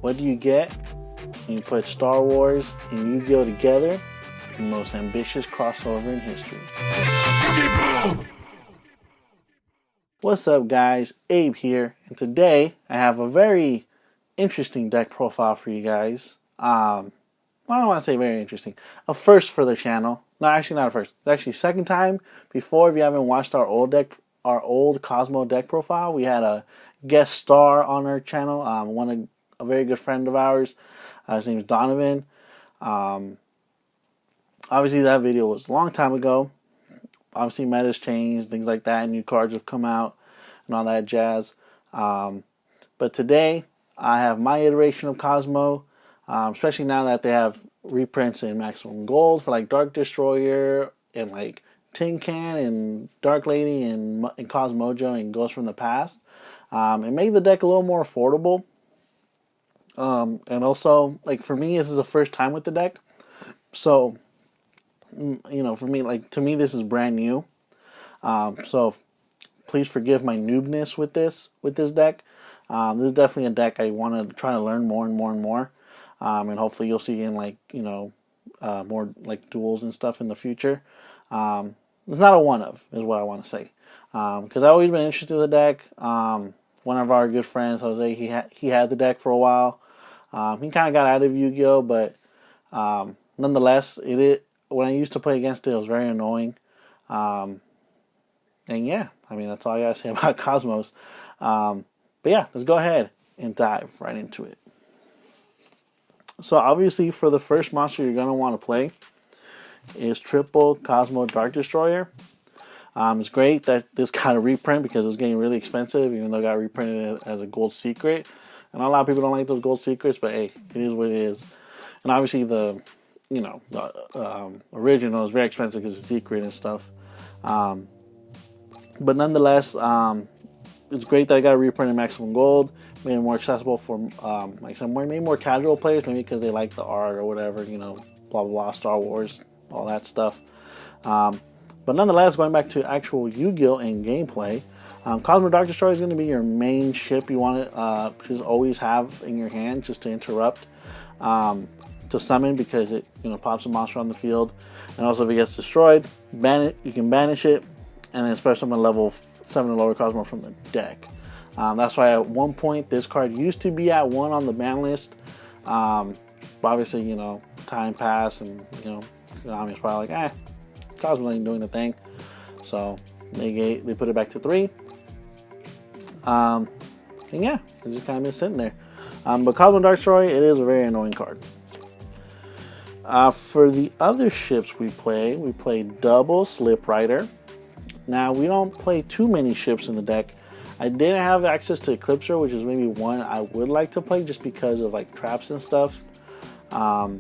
What do you get when you put Star Wars and Yu-Gi-Oh together? The most ambitious crossover in history. What's up, guys? Abe here, and today I have a very interesting deck profile for you guys. I don't want to say very interesting. A first for the channel. No, actually not a first. It's actually second time. Before, if you haven't watched our old Kozmo deck profile, we had a guest star on our channel. A very good friend of ours. His name is Donovan. Obviously, that video was a long time ago. Obviously, meta's changed, things like that. New cards have come out and all that jazz. But today, I have my iteration of Kozmo, especially now that they have reprints in Maximum Gold for like Dark Destroyer and like Tin Can and Dark Lady and Cosmojo and Ghost from the Past. It made the deck a little more affordable. And also, like, for me, this is the first time with the deck. So, you know, for me, like, to me, this is brand new. So, please forgive my noobness with this deck. This is definitely a deck I want to try to learn more and more and more. And hopefully you'll see in, like, you know, more, like, duels and stuff in the future. It's not a one-of, is what I want to say. Because I've always been interested in the deck. One of our good friends, Jose, he had the deck for a while. He kind of got out of Yu-Gi-Oh, but nonetheless, when I used to play against it, it was very annoying. And yeah, I mean, that's all I gotta say about Cosmos. But yeah, let's go ahead and dive right into it. So obviously, for the first monster you're gonna want to play is triple Kozmo Dark Destroyer. It's great that this got a reprint because it was getting really expensive, even though it got reprinted as a gold secret. And a lot of people don't like those gold secrets, but hey, it is what it is. And obviously the original is very expensive because it's secret and stuff. But nonetheless, it's great that I got a reprint in Maximum Gold. Made it more accessible for maybe more casual players, maybe because they like the art or whatever, you know, blah blah blah, Star Wars, all that stuff. But nonetheless, going back to actual Yu-Gi-Oh and gameplay, Kozmo Dark Destroyer is going to be your main ship you want to just always have in your hand, just to interrupt, to summon, because it pops a monster on the field, and also if it gets destroyed, you can banish it, and then special summon level 7 or lower Kozmo from the deck. That's why at one point this card used to be at 1 on the ban list. But obviously, time passed, and Konami's probably like, Kozmo ain't doing the thing, so they put it back to 3. And yeah, it's just kind of been sitting there. But Kozmo Dark Destroyer, it is a very annoying card. For the other ships we play double Slip Rider. Now, we don't play too many ships in the deck. I didn't have access to Eclipser, which is maybe one I would like to play just because of like traps and stuff. Because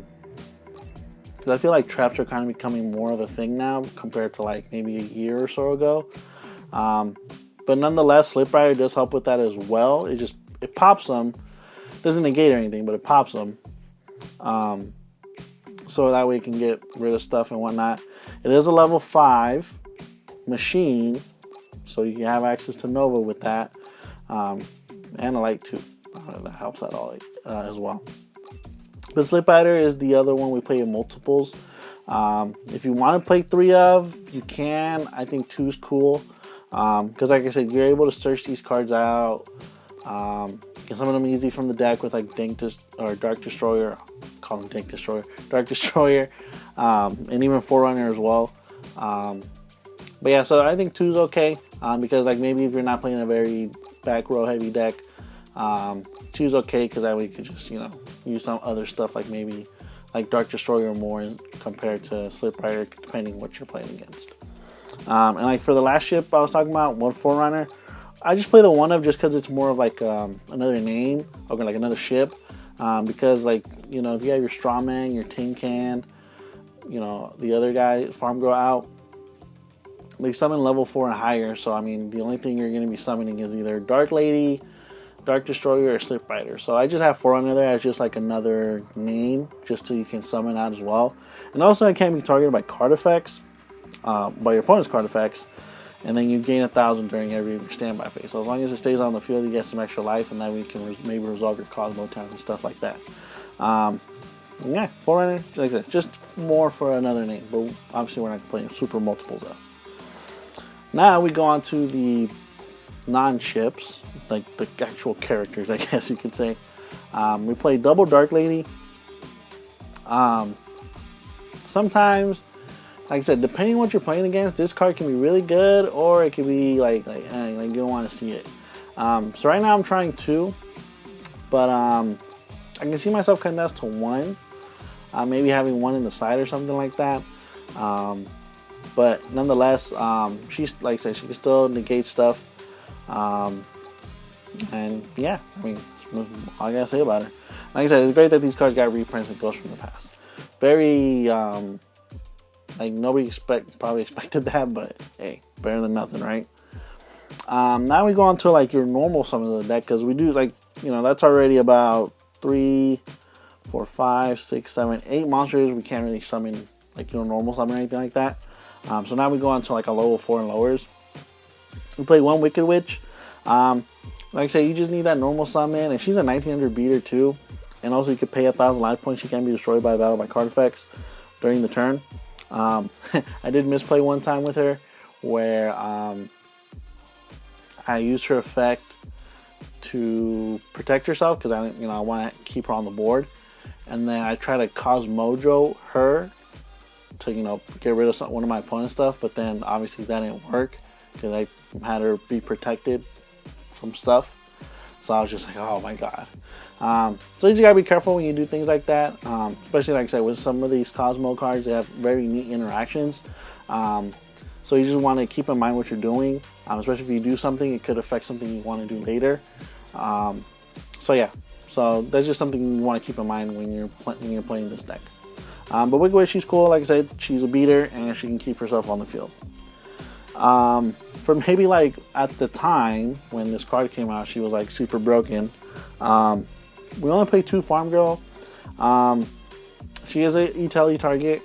I feel like traps are kind of becoming more of a thing now compared to like maybe a year or so ago. But nonetheless, Slip Rider does help with that as well. It pops them. Doesn't negate or anything, but it pops them. So that way you can get rid of stuff and whatnot. It is a level 5 machine, so you can have access to Nova with that. And a Light too. That helps out all as well. But Slip Rider is the other one we play in multiples. If you want to play 3 of, you can. I think 2 is cool. Because like I said, you're able to search these cards out. Get some of them easy from the deck with like Dark Destroyer. Call them Dank Destroyer. Dark Destroyer. And even Forerunner as well. But yeah, so I think 2 is okay. Because like maybe if you're not playing a very back row heavy deck, 2 is okay, because that way you could just use some other stuff like maybe like Dark Destroyer more compared to Slip Rider, depending what you're playing against. And like for the last ship I was talking about, one Forerunner, I just play the 1 of just because it's more of like another name, or like another ship. Because like if you have your Strawman, your Tin Can, the other guy Farm Girl out, they summon level 4 and higher. So I mean, the only thing you're going to be summoning is either Dark Lady, Dark Destroyer, or Slip Rider. So I just have Forerunner there as just like another name, just so you can summon out as well. And also, it can be targeted by card effects, by your opponent's card effects. and then you gain 1,000 during every standby phase. So as long as it stays on the field, you get some extra life, and then we can maybe resolve your Kozmo towns and stuff like that. Yeah, Forerunner, like I said, just more for another name, but obviously we're not playing super multiples of. Now we go on to the non-ships, like the actual characters, I guess you could say. We play double Dark Lady. Sometimes, like I said, depending on what you're playing against, this card can be really good, or it can be like you don't want to see it. So right now I'm trying 2, but I can see myself cutting down to 1. Maybe having 1 in the side or something like that. But nonetheless, she's, like I said, she can still negate stuff. And yeah, I mean, that's all I gotta say about her. Like I said, it's great that these cards got reprints and Ghosts from the Past. Very, like nobody probably expected that, but hey, better than nothing, right? Now we go on to like your normal summons of the deck, because we do like, that's already about 3, 4, 5, 6, 7, 8 monsters. We can't really summon like normal summon or anything like that. So now we go on to like a level 4 and lowers. We play 1 Wicked Witch. Like I say, you just need that normal summon, and she's a 1900 beater too. And also you could pay 1,000 life points. She can be destroyed by battle by card effects during the turn. I did misplay one time with her, where I used her effect to protect herself, because I want to keep her on the board, and then I try to Kozmo her to get rid of one of my opponent's stuff, but then obviously that didn't work because I had her be protected from stuff. So I was just like, oh my god. So you just gotta be careful when you do things like that, especially like I said, with some of these Kozmo cards, they have very neat interactions. So you just want to keep in mind what you're doing, especially if you do something, it could affect something you want to do later. So yeah, so that's just something you want to keep in mind when you're playing this deck. But Wicked Witch, she's cool. Like I said, she's a beater, and she can keep herself on the field. For maybe like at the time when this card came out, she was like super broken. We only play 2 Farm Girl. She is a utility target,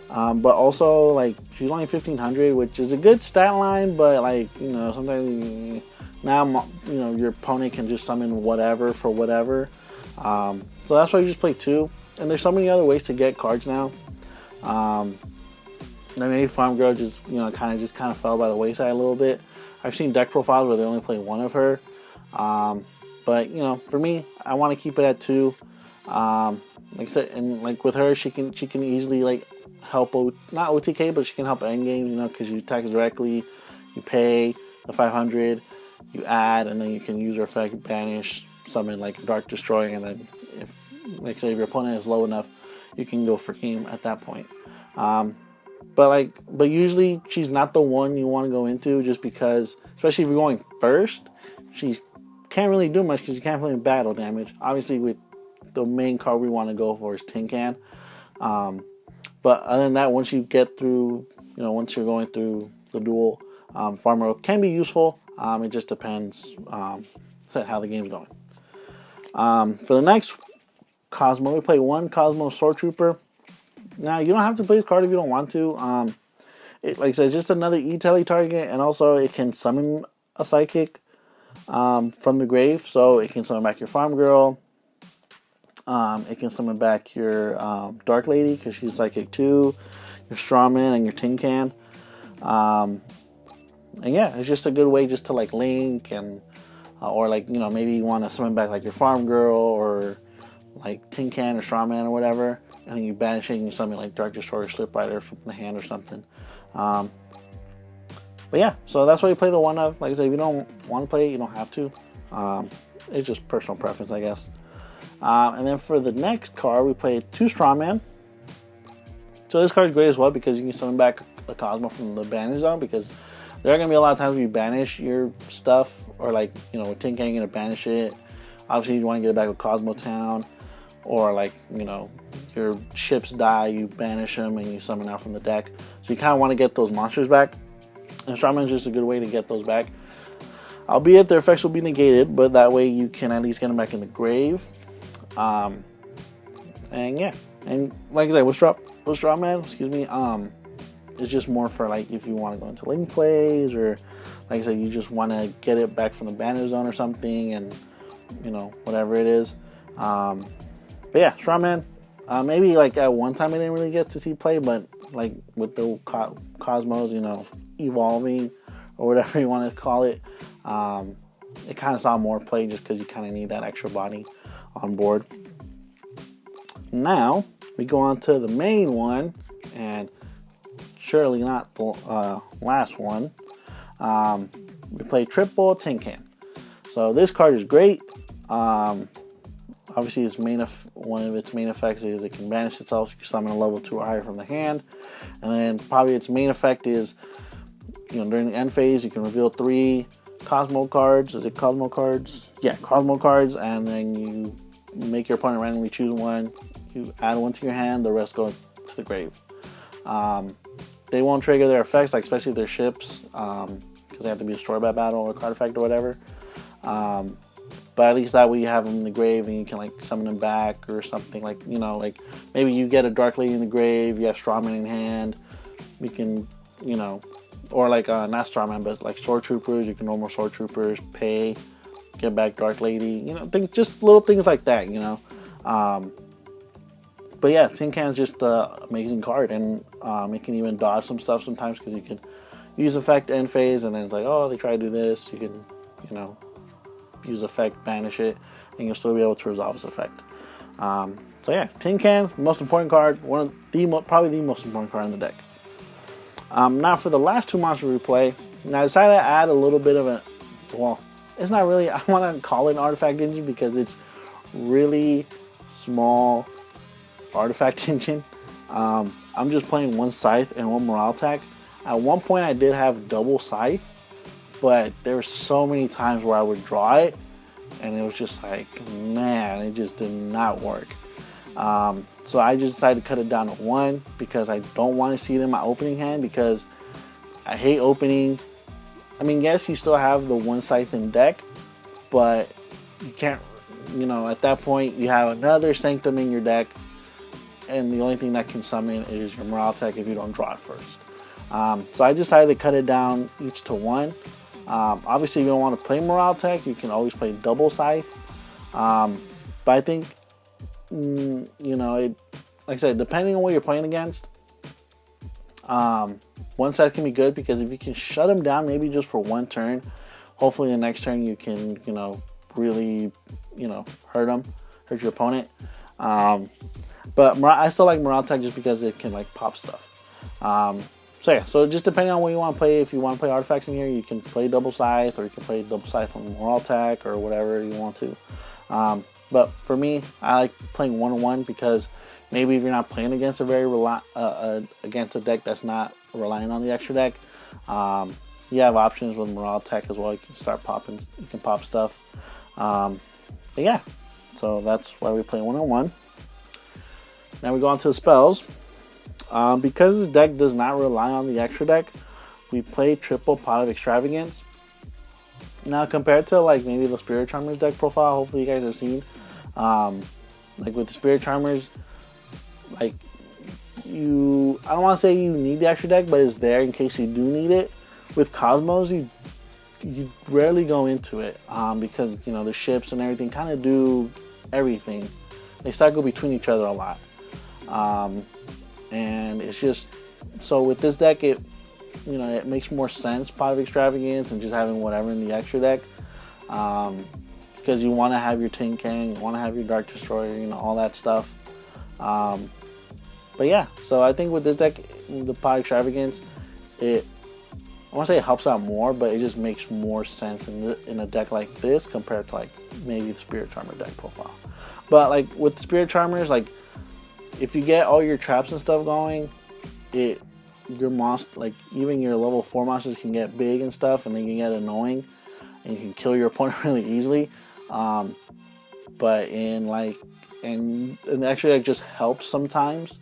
but also like she's only 1500, which is a good stat line. But like sometimes now your opponent can just summon whatever for whatever. So that's why you just play 2. And there's so many other ways to get cards now. Maybe Farm Girl just kind of fell by the wayside a little bit. I've seen deck profiles where they only play 1 of her. But for me, I want to keep it at 2. Like I said, and like with her, she can easily like help not OTK, but she can help endgame. Because you attack directly, you pay the 500, you add, and then you can use her effect, banish, summon like Dark Destroy, and then if like say if your opponent is low enough, you can go for game at that point. But usually she's not the one you want to go into, just because, especially if you're going first, she can't really do much because you can't play battle damage. Obviously, with the main card we want to go for is Tin Can. But other than that, once you get through, once you're going through the duel, Farmer can be useful. It just depends how the game's going. For the next Kozmo, we play 1 Kozmo Sword Trooper. Now, you don't have to play this card if you don't want to. Like I said, it's just another E-Telly target, and also it can summon a Psychic from the grave. So it can summon back your Farm Girl. It can summon back your Dark Lady, because she's Psychic too, your Strawman, and your Tin Can. And yeah, it's just a good way just to like link, and or like maybe you want to summon back like your Farm Girl or like Tin Can or Strawman or whatever, and then you banish it and you summon like Dark Destroyer, Slip Rider from the hand or something. But yeah, so that's why you play the 1 of. Like I said, if you don't want to play it, you don't have to. It's just personal preference, I guess. And then for the next card, we play 2 Strawman. So this card is great as well because you can summon back a Kozmo from the banish zone, because there are going to be a lot of times where you banish your stuff, or like, with Tin Can, you're going to banish it. Obviously, you want to get it back with Kozmo Town, or like, your ships die, you banish them, and you summon out from the deck. So you kind of want to get those monsters back. And Strawman is just a good way to get those back. Albeit their effects will be negated, but that way you can at least get them back in the grave. And yeah, and like I said, with Strawman, excuse me, it's just more for like if you want to go into link plays, or like I said, you just want to get it back from the banner zone or something, and you know, whatever it is. But yeah, Strawman. Maybe like at one time I didn't really get to see play, but like with the Kozmos, you know, evolving or whatever you want to call it, it kind of saw more play just because you kind of need that extra body on board. Now we go on to the main one, and surely not the last one. We play Triple Tin Can. So this card is great. Obviously, its one of its main effects is it can banish itself. You can summon a level 2 or higher from the hand, and then probably its main effect is, you know, during the end phase, you can reveal 3 Kozmo cards. Is it Kozmo cards? Yeah, Kozmo cards, and then you make your opponent randomly choose one. You add one to your hand. The rest go to the grave. They won't trigger their effects, like especially their ships, because they have to be destroyed by battle or card effect or whatever. But at least that way you have them in the grave and you can like summon them back or something, like, you know, like maybe you get a Dark Lady in the grave, you have Strawman in hand, you can, you know, or like not Strawman, but like Sword Troopers, you can normal Sword Troopers, pay, get back Dark Lady, you know, just little things like that, you know. But yeah, Tin Can's just an amazing card, and it can even dodge some stuff sometimes because you can use effect end phase, and then it's like, oh, they try to do this, you can, you know, use effect, banish it, and you'll still be able to resolve its effect. So yeah, Tin Can, most important card, probably the most important card in the deck. Now for the last 2 monsters we play, now I decided to add a little bit of well, it's not really, I want to call it an artifact engine because it's really small artifact engine. I'm just playing 1 Scythe and 1 Morale Attack. At one point I did have double Scythe, but there were so many times where I would draw it and it was just like, man, it just did not work. So I just decided to cut it down to 1 because I don't want to see it in my opening hand, because I hate opening. I mean, yes, you still have the 1 Scythe in deck, but you can't, you know, at that point you have another Sanctum in your deck, and the only thing that can summon is your Morale Attack if you don't draw it first. So I decided to cut it down each to 1. Obviously, if you don't want to play Morale Attack, you can always play double Scythe. But I think, you know, like I said, depending on what you're playing against, 1 Scythe can be good, because if you can shut them down maybe just for 1 turn, hopefully the next turn you can, you know, really, you know, hurt your opponent. But I still like Morale Attack just because it can like pop stuff. So yeah, so just depending on what you want to play, if you want to play artifacts in here, you can play double Scythe, or you can play double Scythe on Morale Attack, or whatever you want to. But for me, I like playing 1-on-1 because maybe if you're not playing against against a deck that's not relying on the extra deck, you have options with Morale Attack as well. You can start popping, you can pop stuff. But yeah, so that's why we play 1-on-1. Now we go on to the spells. Because this deck does not rely on the extra deck, we play triple Pot of Extravagance. Now, compared to like maybe the Spirit Charmers deck profile, hopefully you guys have seen, like with the Spirit Charmers, like I don't want to say you need the extra deck, but it's there in case you do need it. With Kozmos, you rarely go into it, because, you know, the ships and everything kind of do everything. They cycle between each other a lot. And it's just, so with this deck, it makes more sense, Pot of Extravagance, and just having whatever in the extra deck, because you want to have your Tin Can, you want to have your Dark Destroyer, you know, all that stuff. But yeah, so I think with this deck, the Pot of Extravagance, I want to say it helps out more, but it just makes more sense in a deck like this compared to like maybe the Spirit Charmer deck profile. But like with the Spirit Charmers, like if you get all your traps and stuff going, your monster, like even your level 4 monsters can get big and stuff, and they can get annoying, and you can kill your opponent really easily. But in the extra deck just helps sometimes.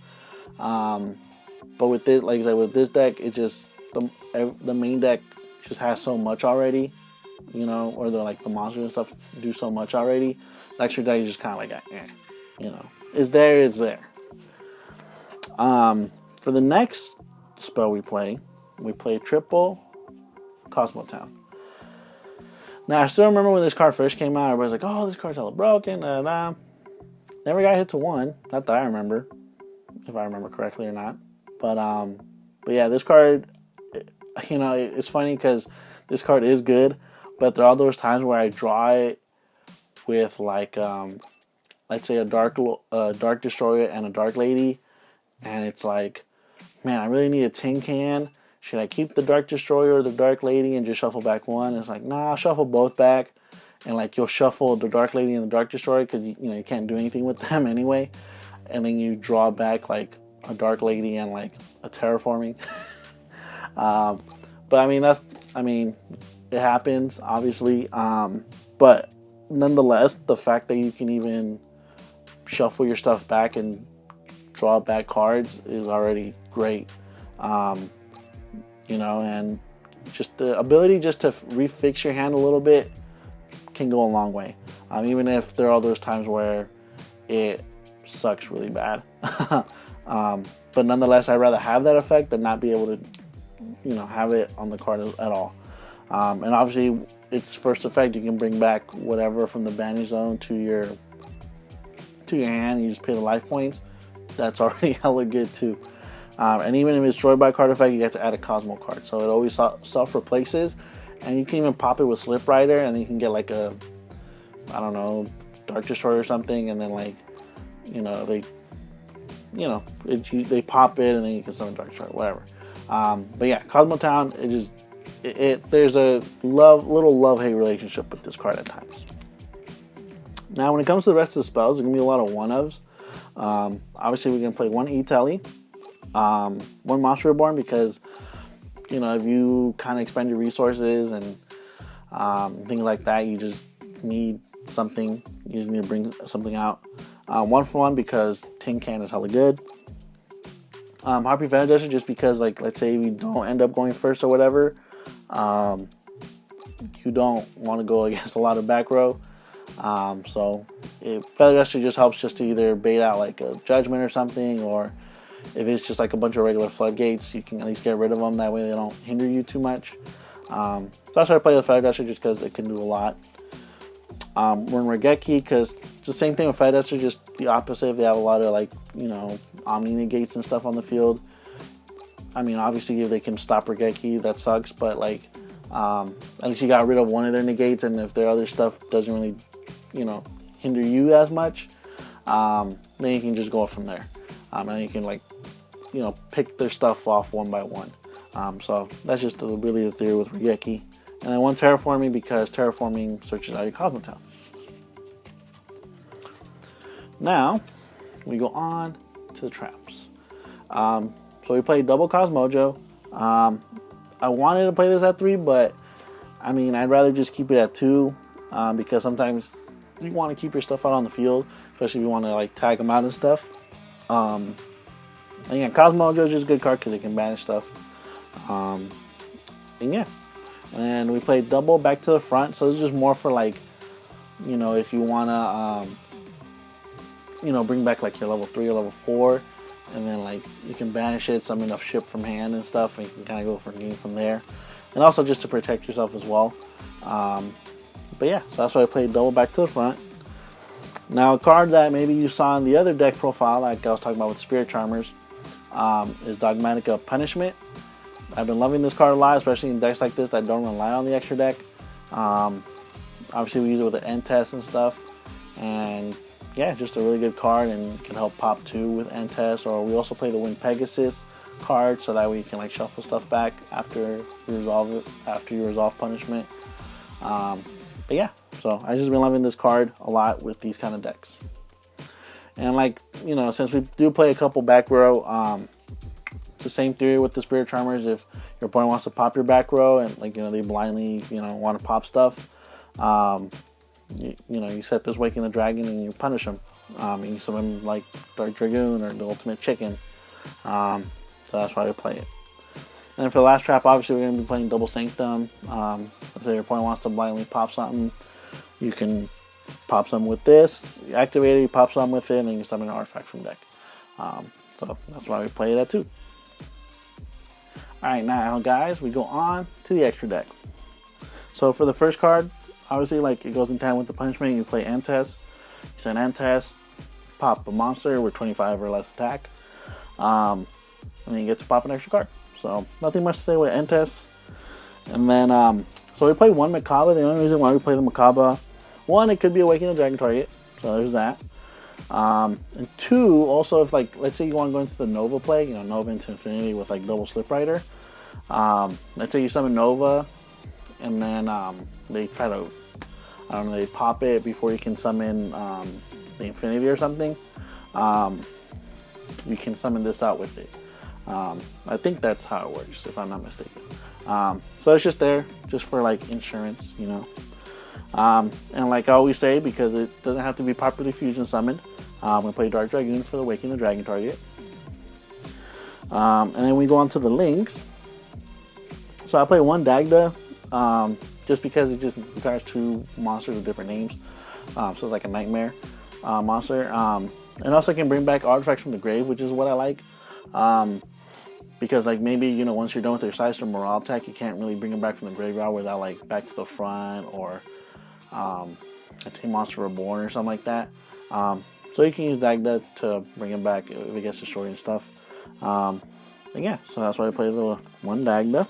But with this, like I said, with this deck, it just the main deck just has so much already, you know, or the monsters and stuff do so much already. The extra deck is just kind of like, you know, it's there. For the next spell we play. We play triple Kozmo Town. Now, I still remember when this card first came out, everybody's like, oh, this card's hella broken, Never got hit to 1. Not that I remember, if I remember correctly or not. But yeah, this card, you know, it's funny because this card is good, but there are those times where I draw it with, like, let's say a dark destroyer and a dark lady, and it's like, man, I really need a tin can. Should I keep the dark destroyer or the dark lady and just shuffle back one? It's like, nah, I'll shuffle both back, and like you'll shuffle the dark lady and the dark destroyer because you know you can't do anything with them anyway, and then you draw back like a dark lady and like a terraforming. But I mean, it happens obviously. But nonetheless, the fact that you can even shuffle your stuff back and draw back cards is already great. You know, and just the ability just to refix your hand a little bit can go a long way. Even if there are those times where it sucks really bad. But nonetheless, I'd rather have that effect than not be able to, you know, have it on the card at all. And obviously, its first effect, you can bring back whatever from the banish zone to your hand. You just pay the life points. That's already hella good too. And even if it's destroyed by a card effect, you get to add a Kozmo card. So it always self-replaces. And you can even pop it with Slip Rider, and then you can get like a, I don't know, Dark Destroyer or something, and then like, you know, they pop it, and then you can summon Dark Destroyer, whatever. But yeah, Kozmo Town, there's a little love-hate relationship with this card at times. Now, when it comes to the rest of the spells, there's gonna be a lot of one-ofs. Obviously, we're gonna play one E-Telly. One Monster Reborn, because you know, if you kind of expend your resources and things like that, you just need something. You just need to bring something out. 1-for-1 because Tin Can is hella good. Harpy Venom Dusher just because, like, let's say we don't end up going first or whatever, you don't want to go against a lot of back row. So Feather Duster just helps just to either bait out like a Judgment or something, or if it's just like a bunch of regular floodgates, you can at least get rid of them. That way they don't hinder you too much. So that's why I play with Feather Duster, just because it can do a lot. Run Regeki, because it's the same thing with Feather Duster, just the opposite. If they have a lot of, like, you know, Omni negates and stuff on the field. I mean, obviously if they can stop Regeki, that sucks, but like, at least you got rid of one of their negates, and if their other stuff doesn't really, you know, hinder you as much, then you can just go from there. And you can, like, you know, pick their stuff off one by one. So that's just really the theory with Regeki. And then one Terraforming, because Terraforming searches out your Kozmo Town. Now, we go on to the traps. So we played double Cosmojo. I wanted to play this at 3, but I mean, I'd rather just keep it at 2, because sometimes you want to keep your stuff out on the field, especially if you want to, like, tag them out and stuff. And yeah, Cosmojo is just a good card because it can banish stuff. And yeah, and we played double back to the front, so it's just more for, like, you know, if you want to, you know, bring back like your level 3 or level 4, and then like you can banish it, summon enough ship from hand and stuff, and you can kind of go for a game from there. And also just to protect yourself as well. But yeah, so that's why I played double back to the front. Now, a card that maybe you saw in the other deck profile, like I was talking about with Spirit Charmers, is Dogmatica Punishment. I've been loving this card a lot, especially in decks like this that don't rely on the extra deck. Obviously, we use it with the end test and stuff. And yeah, just a really good card, and can help pop 2 with end test. Or we also play the Winged Pegasus card, so that way you can, like, shuffle stuff back after you resolve punishment. But yeah, so I've just been loving this card a lot with these kind of decks. And, like, you know, since we do play a couple back row, it's the same theory with the Spirit Charmers. If your opponent wants to pop your back row and, like, you know, they blindly, you know, want to pop stuff, you know, you set this Waking the Dragon and you punish them. And you summon, like, Dark Dragoon or the Ultimate Chicken. So that's why we play it. And for the last trap, obviously, we're going to be playing Double Sanctum. Let's say your opponent wants to blindly pop something. You can pop something with this, you activate it, you pop something with it, and then you summon an artifact from deck. So that's why we play it at 2. Alright, now guys, we go on to the extra deck. So for the first card, obviously like it goes in tandem with the punishment. You play end test. You send end test, pop a monster with 25 or less attack. And then you get to pop an extra card. So nothing much to say with end tests. And then so we play one Macabre. The only reason why we play the Macabre, one, it could be Awaken the Dragon target. So there's that. And two, also if like let's say you want to go into the Nova play, you know, Nova into infinity with like double Slip Rider. Let's say you summon Nova, and then they try to, I don't know, they pop it before you can summon the infinity or something. You can summon this out with it. I think that's how it works, if I'm not mistaken. So it's just there, just for like insurance, you know. And like I always say, because it doesn't have to be properly fusion summoned, we play Dark Dragoon for the Awaken the Dragon target. And then we go on to the links. So I play one Dagda, just because it just requires two monsters with different names. So it's like a nightmare monster. And also can bring back artifacts from the grave, which is what I like. Because like maybe, you know, once you're done with your Size or Morale attack, you can't really bring them back from the graveyard without like Back to the Front or a Team Monster Reborn or something like that. So you can use Dagda to bring him back if it gets destroyed and stuff. And yeah, so that's why I play the one Dagda.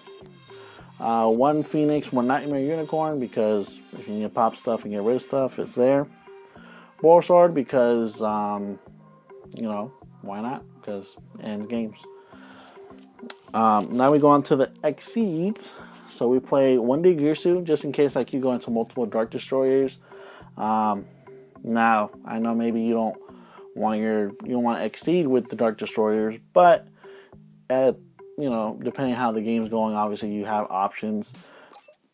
One Phoenix, one Nightmare Unicorn, because if you need to pop stuff and get rid of stuff, it's there. Boar Sword, because, you know, why not? Because it ends games. Now we go on to the Exceeds. So we play one Girsu, just in case like you go into multiple Dark Destroyers. Now I know maybe you don't want to exceed with the Dark Destroyers, but at, you know, depending how the game's going, obviously you have options,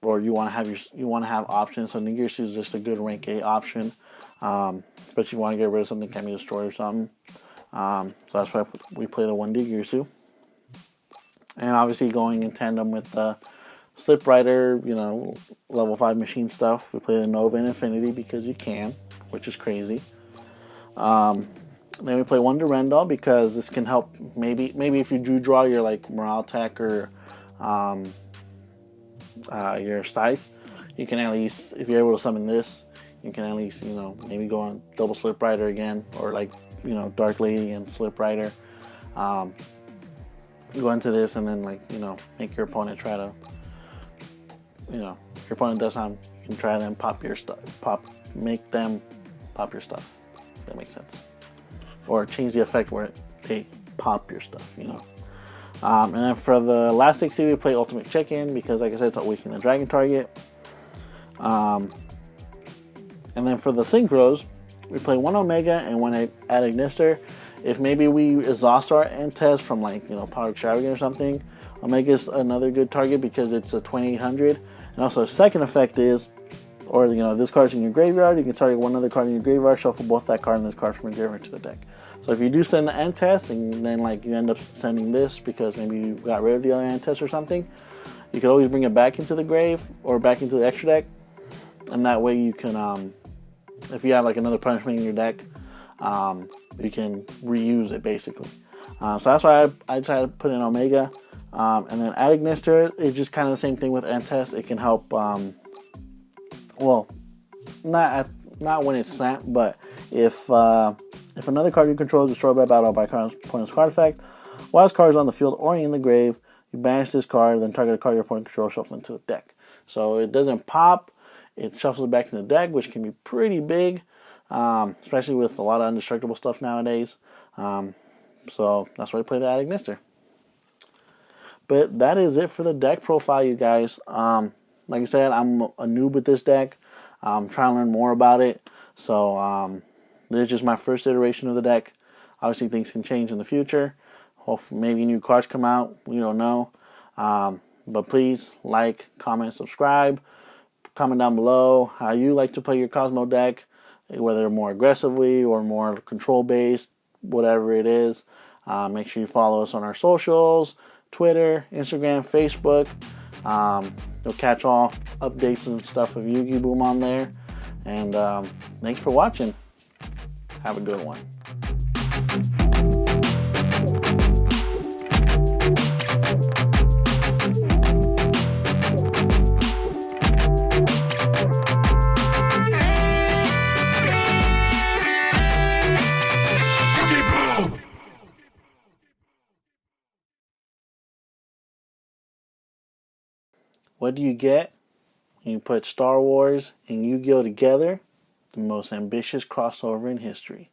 or you want to have options. So Girsu is just a good rank 8 option, especially if you want to get rid of something that can be destroyed or something. So that's why we play the 1D Girsu. And obviously going in tandem with the Slip Rider, you know, level 5 machine stuff, we play the Nova and Infinity because you can, which is crazy. Then we play one Durandal because this can help, maybe if you do draw your like Morale attack or your Scythe, you can at least, if you're able to summon this, you can at least, you know, maybe go on double Slip Rider again, or like, you know, Dark Lady and Slip Rider. Go into this and then, like, you know, make your opponent try to, you know, if your opponent does something, you can try them pop your stuff, make them pop your stuff, if that makes sense. Or change the effect where they pop your stuff, you know. And then for the last 60, we play Ultimate Check-In because, like I said, it's Awakening the Dragon target. And then for the Synchros, we play one Omega and one Adagnister. If maybe we exhaust our end test from, like, you know, Power Extravagant or something, Omega's another good target because it's a 2800. And also, a second effect is, or, you know, this card's in your graveyard, you can target one other card in your graveyard, shuffle both that card and this card from your graveyard to the deck. So if you do send the end test and then, like, you end up sending this because maybe you got rid of the other end test or something, you can always bring it back into the grave or back into the extra deck. And that way you can, if you have like another punishment in your deck, you can reuse it basically. So that's why I decided to put in Omega. And then Adagnister is just kind of the same thing with end test. It can help, well, not when it's sent, but if another card you control is destroyed by battle by opponent's card effect, while this card is on the field or in the grave, you banish this card, then target a card your opponent controls, shuffle into the deck. So it doesn't pop, it shuffles it back in the deck, which can be pretty big, especially with a lot of indestructible stuff nowadays. So that's why I play the Adagnister. But that is it for the deck profile, you guys. Like I said, I'm a noob with this deck. I'm trying to learn more about it. So this is just my first iteration of the deck. Obviously, things can change in the future. Hopefully, maybe new cards come out. We don't know. But please like, comment, subscribe. Comment down below how you like to play your Kozmo deck, whether more aggressively or more control-based, whatever it is. Make sure you follow us on our socials, Twitter, Instagram, Facebook. You'll catch all updates and stuff of YugiBOOM on there. And thanks for watching. Have a good one. what do you get when you put Star Wars and Yu-Gi-Oh together? The most ambitious crossover in history.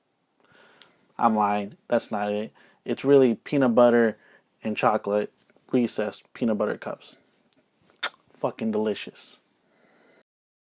I'm lying. That's not it. It's really peanut butter and chocolate recessed peanut butter cups. Fucking delicious.